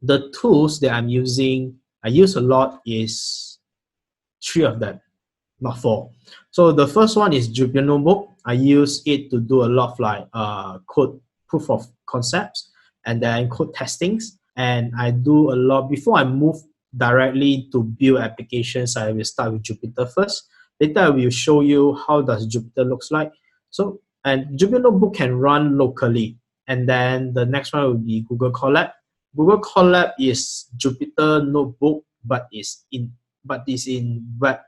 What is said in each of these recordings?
The tools that I'm using, I use a lot is 3 of them, not 4. So the first one is Jupyter Notebook. I use it to do a lot of like code proof of concepts and then code testings. And I do a lot before I move directly to build applications. I will start with Jupyter first. Later I will show you how does Jupyter looks like. So, and Jupyter Notebook can run locally. And then the next one will be Google Colab. Google Colab is Jupyter Notebook, but is in web,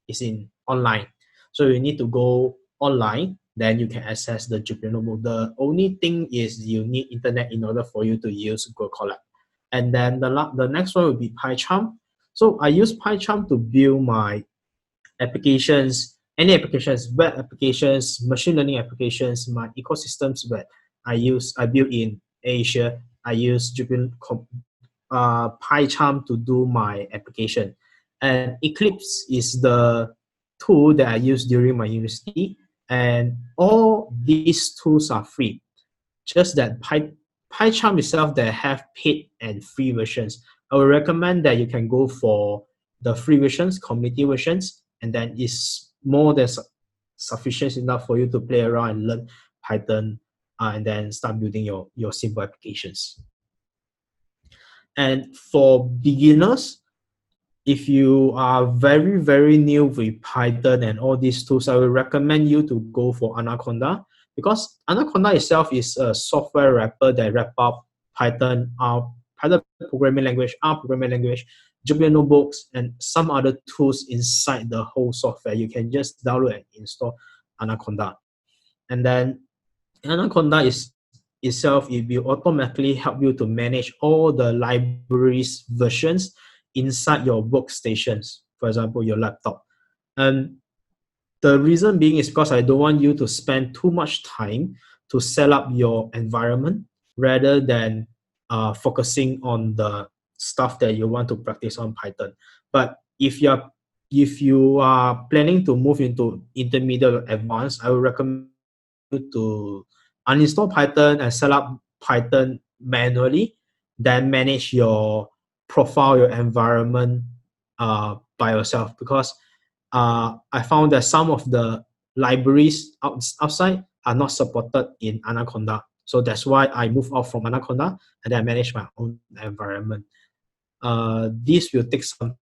is in online. So you need to go online, then you can access the Jupyter Notebook. The only thing is you need internet in order for you to use Google Colab. And then the next one will be PyCharm. So I use PyCharm to build my applications, any applications, web applications, machine learning applications, my ecosystems where I build in Asia. I use PyCharm to do my application. And Eclipse is the tool that I use during my university. And all these tools are free. Just that PyCharm itself, they have paid and free versions. I would recommend that you can go for the free versions, community versions, and then it's more than sufficient enough for you to play around and learn Python and then start building your simple applications. And for beginners, if you are very, very new with Python and all these tools, I would recommend you to go for Anaconda, because Anaconda itself is a software wrapper that wrap up Python, Python programming language, R programming language, Jupyter Notebooks, and some other tools inside the whole software. You can just download and install Anaconda. And then Anaconda itself, it will automatically help you to manage all the libraries versions inside your workstations, for example, your laptop. And the reason being is because I don't want you to spend too much time to set up your environment rather than focusing on the stuff that you want to practice on Python. But if you are planning to move into intermediate or advanced, I would recommend you to uninstall Python and set up Python manually, then manage your profile, your environment by yourself, because I found that some of the libraries outside are not supported in Anaconda. So that's why I moved out from Anaconda and then I manage my own environment. This will take some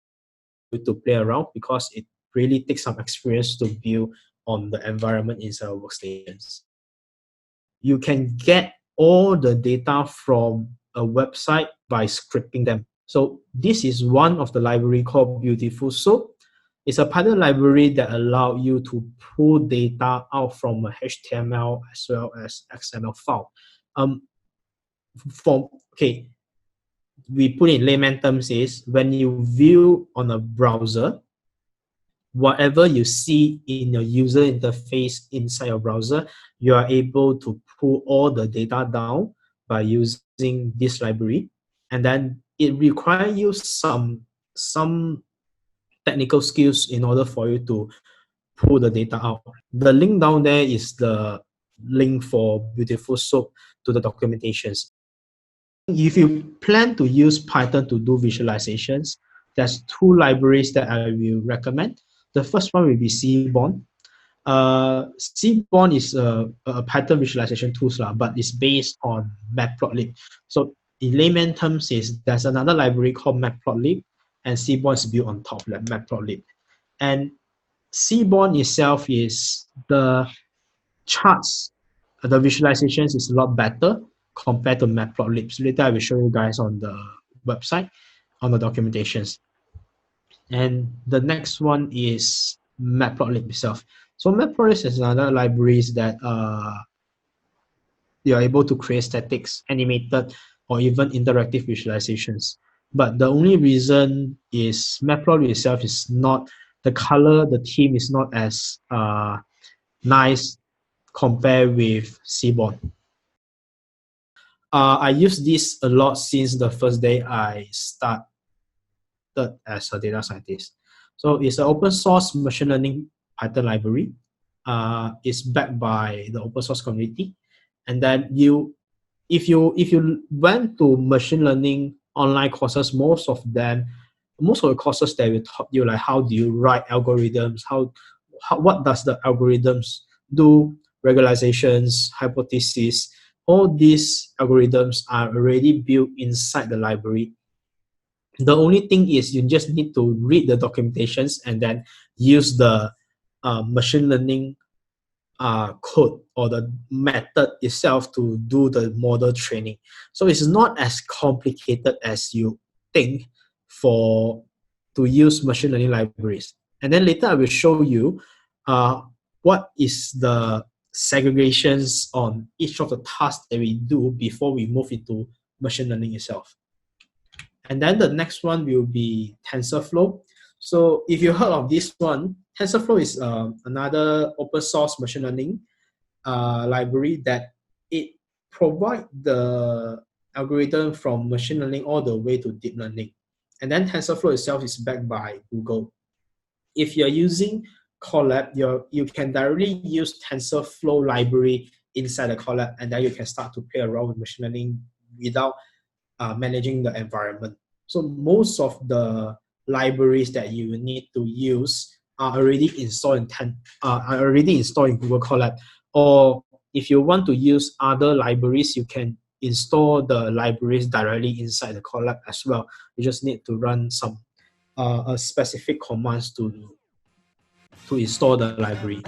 time to play around because it really takes some experience to build on the environment inside of workstations. You can get all the data from a website by scripting them. So this is one of the library called Beautiful Soup. It's a Python library that allows you to pull data out from a HTML as well as XML file. We put in layman terms is when you view on a browser, whatever you see in your user interface inside your browser, you are able to pull all the data down by using this library. And then it requires you some technical skills in order for you to pull the data out. The link down there is the link for Beautiful Soup to the documentations. If you plan to use Python to do visualizations, there's 2 libraries that I will recommend. The first one will be Seaborn. Seaborn is a Python visualization tool, but it's based on Matplotlib. So in layman terms, there's another library called Matplotlib, and Seaborn is built on top of Matplotlib. And Seaborn itself is the charts, the visualizations is a lot better compared to Matplotlib. So later I will show you guys on the website, on the documentations. And the next one is Matplotlib itself. So Matplotlib is another libraries that you are able to create statics, animated, or even interactive visualizations. But the only reason is Matplotlib itself is not, the color, the theme is not as nice compared with Seaborn. I use this a lot since the first day I started as a data scientist. So it's an open source machine learning Python library. It's backed by the open source community. And then if you went to machine learning online courses, most of the courses that will taught you like how do you write algorithms, what does the algorithms do, regularizations, hypotheses. All these algorithms are already built inside the library. The only thing is you just need to read the documentations and then use the machine learning code or the method itself to do the model training. So it's not as complicated as you think to use machine learning libraries. And then later I will show you what is the segregations on each of the tasks that we do before we move into machine learning itself. And then the next one will be Tensorflow. So if you heard of this one, Tensorflow is another open source machine learning library that it provides the algorithm from machine learning all the way to deep learning. And then Tensorflow itself is backed by Google. If you're using Colab, you can directly use Tensorflow library inside the Colab, and then you can start to play around with machine learning without managing the environment. So most of the libraries that you need to use are already installed in Google Colab. Or if you want to use other libraries, you can install the libraries directly inside the Colab as well. You just need to run some specific commands to install the library.